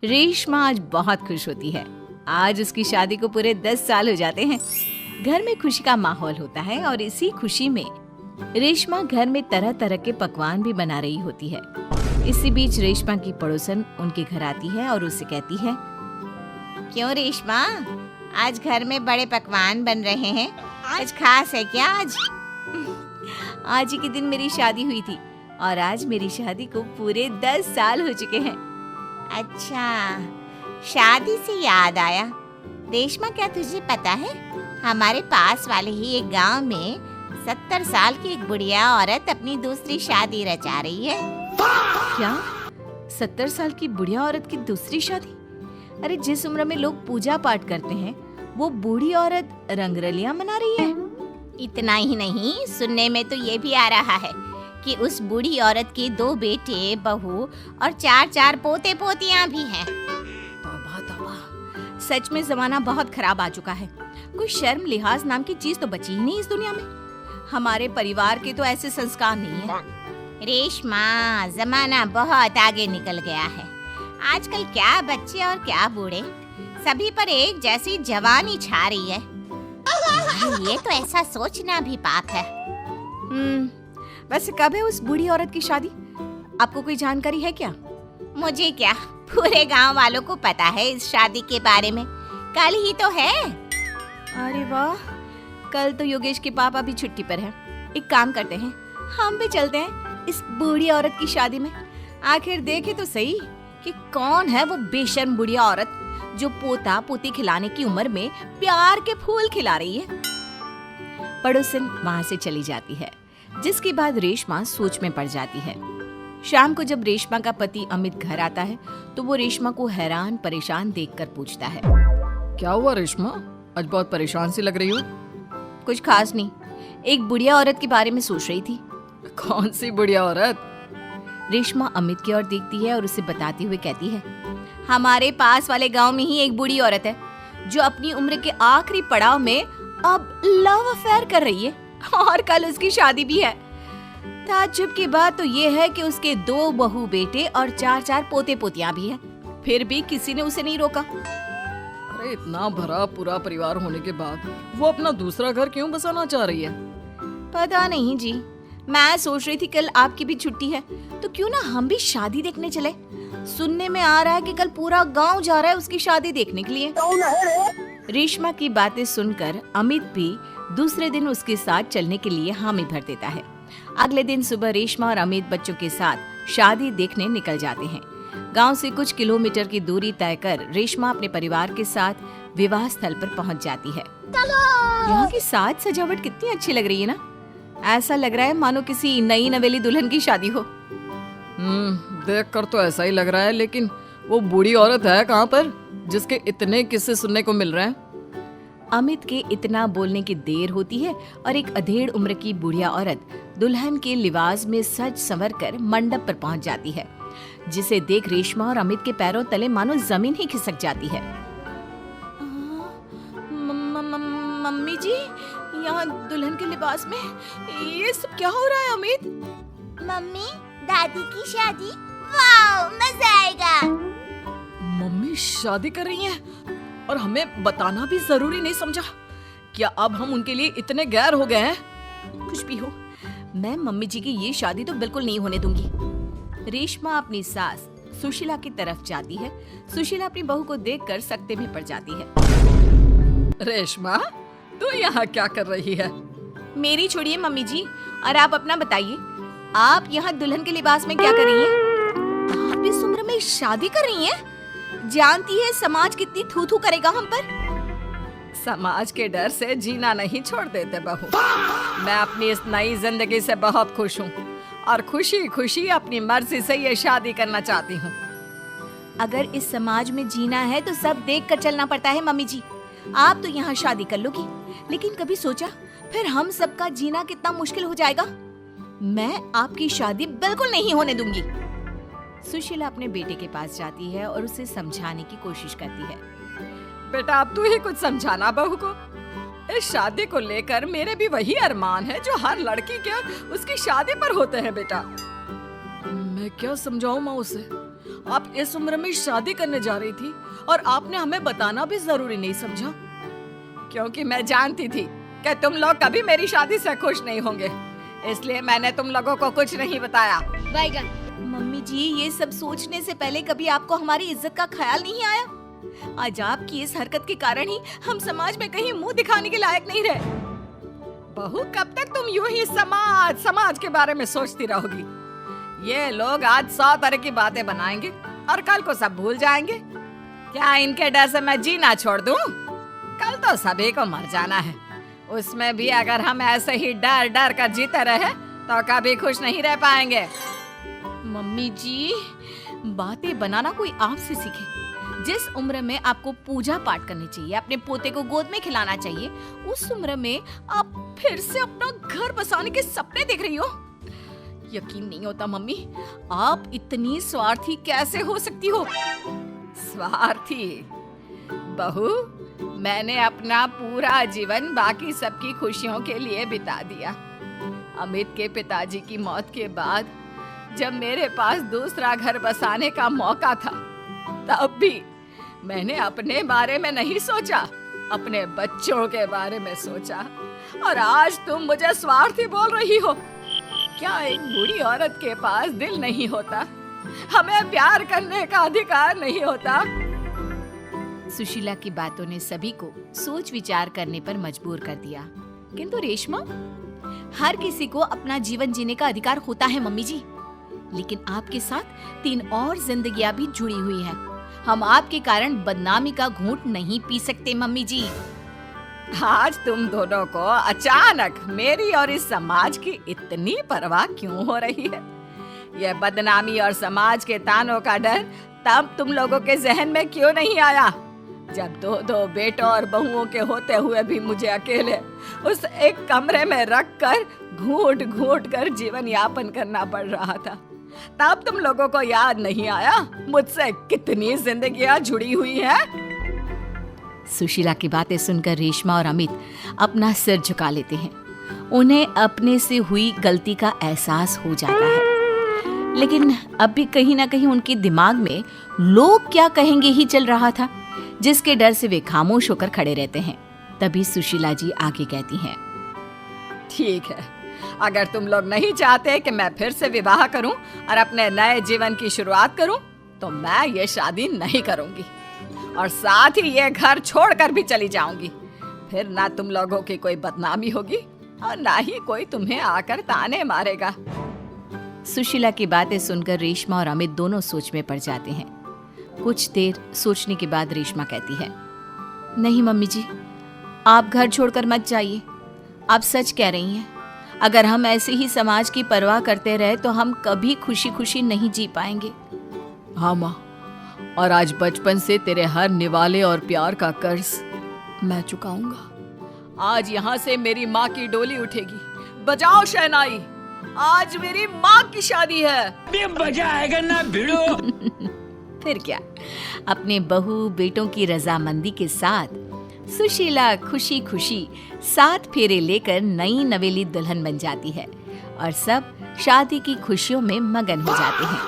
रेशमा आज बहुत खुश होती है। आज उसकी शादी को पूरे 10 साल हो जाते हैं। घर में खुशी का माहौल होता है और इसी खुशी में रेशमा घर में तरह तरह के पकवान भी बना रही होती है। इसी बीच रेशमा की पड़ोसन उनके घर आती है और उससे कहती है, क्यों रेशमा, आज घर में बड़े पकवान बन रहे हैं? आज खास है क्या? आज ही के दिन मेरी शादी हुई थी और आज मेरी शादी को पूरे 10 साल हो चुके हैं। अच्छा, शादी से याद आया रेशमा, क्या तुझे पता है हमारे पास वाले ही एक गांव में 70 साल की एक बुढ़िया औरत अपनी दूसरी शादी रचा रही है। क्या 70 साल की बुढ़िया औरत की दूसरी शादी? अरे जिस उम्र में लोग पूजा पाठ करते हैं वो बूढ़ी औरत रंगरलियां मना रही है। इतना ही नहीं, सुनने में तो ये भी आ रहा है कि उस बूढ़ी औरत के 2 बेटे, बहू और 4 पोते पोतियां भी हैं। तौबा तौबा, सच में जमाना बहुत खराब आ चुका है। कोई शर्म लिहाज नाम की चीज तो बची ही नहीं इस दुनिया में। हमारे परिवार के तो ऐसे संस्कार नहीं है। रेशमा, जमाना बहुत आगे निकल गया है। आजकल क्या बच्चे और क्या बूढ़े, सभी पर एक जैसी जवानी छा रही है। ये तो ऐसा सोचना भी पाप है। वैसे कब है उस बूढ़ी औरत की शादी? आपको कोई जानकारी है क्या? मुझे क्या, पूरे गांव वालों को पता है इस शादी के बारे में। कल ही तो है। अरे वाह, कल तो योगेश के पापा भी छुट्टी पर हैं। एक काम करते हैं, हम भी चलते हैं इस बूढ़ी औरत की शादी में। आखिर देखे तो सही कि कौन है वो बेशर्म बुढ़िया औरत जो पोता पोती खिलाने की उम्र में प्यार के फूल खिला रही है। पड़ोसन वहाँ से चली जाती है, जिसके बाद रेशमा सोच में पड़ जाती है। शाम को जब रेशमा का पति अमित घर आता है तो वो रेशमा को हैरान परेशान देखकर पूछता है, क्या हुआ रेशमा, आज बहुत परेशान सी लग रही हो? कुछ खास नहीं, एक बुढ़िया औरत के बारे में सोच रही थी। कौन सी बुढ़िया औरत? रेशमा अमित की ओर देखती है और उसे बताती हुए कहती है, हमारे पास वाले गांव में ही एक बूढ़ी औरत है जो अपनी उम्र के आखिरी पड़ाव में अब लव अफेयर कर रही है और कल उसकी शादी भी है। ताज्जुब की बात तो ये है कि उसके 2 बहू बेटे और 4 पोते पोतियां भी हैं। फिर भी किसी ने उसे नहीं रोका। अरे इतना भरा पूरा परिवार होने के बाद वो अपना दूसरा घर क्यों बसाना चाह रही है? पता नहीं जी, मैं सोच रही थी कल आपकी भी छुट्टी है तो क्यों ना हम भी शादी देखने चले। सुनने में आ रहा है कि कल पूरा गांव जा रहा है उसकी शादी देखने के लिए। रेशमा की बातें सुनकर अमित भी दूसरे दिन उसके साथ चलने के लिए हामी भर देता है। अगले दिन सुबह रेशमा और अमित बच्चों के साथ शादी देखने निकल जाते हैं। गांव से कुछ किलोमीटर की दूरी तय कर रेशमा अपने परिवार के साथ विवाह स्थल पर पहुंच जाती है। यहाँ की साज सजावट कितनी अच्छी लग रही है ना। ऐसा लग रहा है मानो किसी नई नवेली दुल्हन की शादी हो। देखकर तो ऐसा ही लग रहा है, लेकिन वो बूढ़ी औरत है कहाँ पर जिसके इतने किस्से सुनने को मिल रहे हैं? अमित के इतना बोलने की देर होती है और एक अधेड़ उम्र की बुढ़िया औरत दुल्हन के लिबास में सज संवर कर मंडप पर पहुंच जाती है, जिसे देख रेशमा और अमित के पैरों तले मानो जमीन ही खिसक जाती है। मम्मी जी, यहाँ दुल्हन के लिबास में ये सब क्या हो रहा है? अमित, मम्मी, दादी की शादी, वाह, मजा आएगा। मम्मी शादी कर रही हैं और हमें बताना भी जरूरी नहीं समझा? क्या अब हम उनके लिए इतने गैर हो गए हैं? कुछ भी हो, मैं मम्मी जी की ये शादी तो बिल्कुल नहीं होने दूंगी। रेशमा अपनी सास सुशीला की तरफ जाती है। सुशीला अपनी बहू को देखकर सकते में पड़ जाती है। रेशमा, तू यहाँ क्या कर रही है? मेरी छोड़िए मम्मी जी, और आप अपना बताइए, आप यहाँ दुल्हन के लिबास में क्या कर रही हैं? आप इस उम्र में शादी कर रही हैं? जानती है समाज कितनी थू थू करेगा हम पर। समाज के डर से जीना नहीं छोड़ देते बहू। मैं अपनी इस नई जिंदगी से बहुत खुश हूँ और खुशी खुशी अपनी मर्जी से ये शादी करना चाहती हूँ। अगर इस समाज में जीना है तो सब देख कर चलना पड़ता है मम्मी जी। आप तो यहाँ शादी कर लोगी, लेकिन कभी सोचा फिर हम सबका जीना कितना मुश्किल हो जाएगा? मैं आपकी शादी बिल्कुल नहीं होने दूंगी। सुशीला अपने बेटे के पास जाती है और उसे समझाने की कोशिश करती है। बेटा, अब तू ही कुछ समझाना बहू को। इस शादी को लेकर मेरे भी वही अरमान है जो हर लड़की के उसकी शादी पर होते हैं बेटा। मैं क्या समझाऊं माँ उसे? आप इस उम्र में शादी करने जा रही थी और आपने हमें बताना भी जरूरी नहीं समझा, क्योंकि मैं जानती थी कि तुम लोग कभी मेरी शादी से खुश नहीं होंगे, इसलिए मैंने तुम लोगों को कुछ नहीं बताया। मम्मी जी, ये सब सोचने से पहले कभी आपको हमारी इज्जत का ख्याल नहीं आया? आज आपकी इस हरकत के कारण ही हम समाज में कहीं मुंह दिखाने के लायक नहीं रहे। बहू, कब तक तुम यूं ही समाज के बारे में सोचती रहोगी? ये लोग आज 100 तरह की बातें बनाएंगे और कल को सब भूल जाएंगे। क्या इनके डर से मैं जीना छोड़ दूं? कल तो सभी को मर जाना है, उसमें भी अगर हम ऐसे ही डर डर कर जीते रहे तो कभी खुश नहीं रह पाएंगे। मम्मी जी, बातें बनाना कोई आपसे सीखे। जिस उम्र में आपको पूजा पाठ करनी चाहिए, अपने पोते को गोद में खिलाना चाहिए, उस उम्र में आप फिर से अपना घर बसाने के सपने देख रही हो। यकीन नहीं होता मम्मी, आप इतनी स्वार्थी कैसे हो सकती हो? स्वार्थी? बहू, मैंने अपना पूरा जीवन बाकी सबकी खुशियों के लिए बिता दिया। अमित के पिताजी की मौत के बाद जब मेरे पास दूसरा घर बसाने का मौका था, तब भी मैंने अपने बारे में नहीं सोचा, अपने बच्चों के बारे में सोचा। और आज तुम मुझे स्वार्थी बोल रही हो? क्या एक बूढ़ी औरत के पास दिल नहीं होता? हमें प्यार करने का अधिकार नहीं होता? सुशीला की बातों ने सभी को सोच विचार करने पर मजबूर कर दिया। किंतु रेशमा, हर किसी को अपना जीवन जीने का अधिकार होता है मम्मी जी, लेकिन आपके साथ 3 और जिंदगियां भी जुड़ी हुई हैं। हम आपके कारण बदनामी का घूंट नहीं पी सकते मम्मी जी। आज तुम दोनों को अचानक मेरी और इस समाज की इतनी परवाह क्यों हो रही है? यह बदनामी और समाज के तानों का डर तब तुम लोगों के जहन में क्यों नहीं आया, जब 2 बेटों और बहुओं के होते हुए भी मुझे अकेले उस एक कमरे में रखकर घूंट घूंट कर जीवन यापन करना पड़ रहा था? तब तुम लोगों को याद नहीं आया मुझसे कितनी जिंदगियां जुड़ी हुई हैं? सुशीला की बातें सुनकर रेशमा और अमित अपना सिर झुका लेते हैं। उन्हें अपने से हुई गलती का एहसास हो जाता है, लेकिन अब भी कहीं ना कहीं उनके दिमाग में लोग क्या कहेंगे ही चल रहा था, जिसके डर से वे खामोश होकर खड़े रहते हैं। तभी सुशीला जी आगे कहती हैं, ठीक है, अगर तुम लोग नहीं चाहते कि मैं फिर से विवाह करूं और अपने नए जीवन की शुरुआत करूं, तो मैं ये शादी नहीं करूंगी और साथ ही ये घर छोड़कर भी चली जाऊंगी। फिर ना तुम लोगों की कोई बदनामी होगी और ना ही कोई तुम्हें आकर ताने मारेगा। सुशीला की बातें सुनकर रेशमा और अमित दोनों सोच में पड़ जाते हैं। कुछ देर सोचने के बाद रेशमा कहती है, नहीं मम्मी जी, आप घर छोड़कर मत जाइए। आप सच कह रही हैं। अगर हम ऐसे ही समाज की परवाह करते रहे तो हम कभी खुशी खुशी नहीं जी पाएंगे। हाँ माँ, और आज बचपन से तेरे हर निवाले और प्यार का कर्ज मैं चुकाऊंगा। आज यहाँ से मेरी माँ की डोली उठेगी। बजाओ शहनाई, आज मेरी माँ की शादी है। बजाएगा ना भिड़ो। फिर क्या, अपने बहू बेटों की रजामंदी के साथ सुशीला खुशी खुशी 7 फेरे लेकर नई नवेली दुल्हन बन जाती है और सब शादी की खुशियों में मगन हो जाते हैं।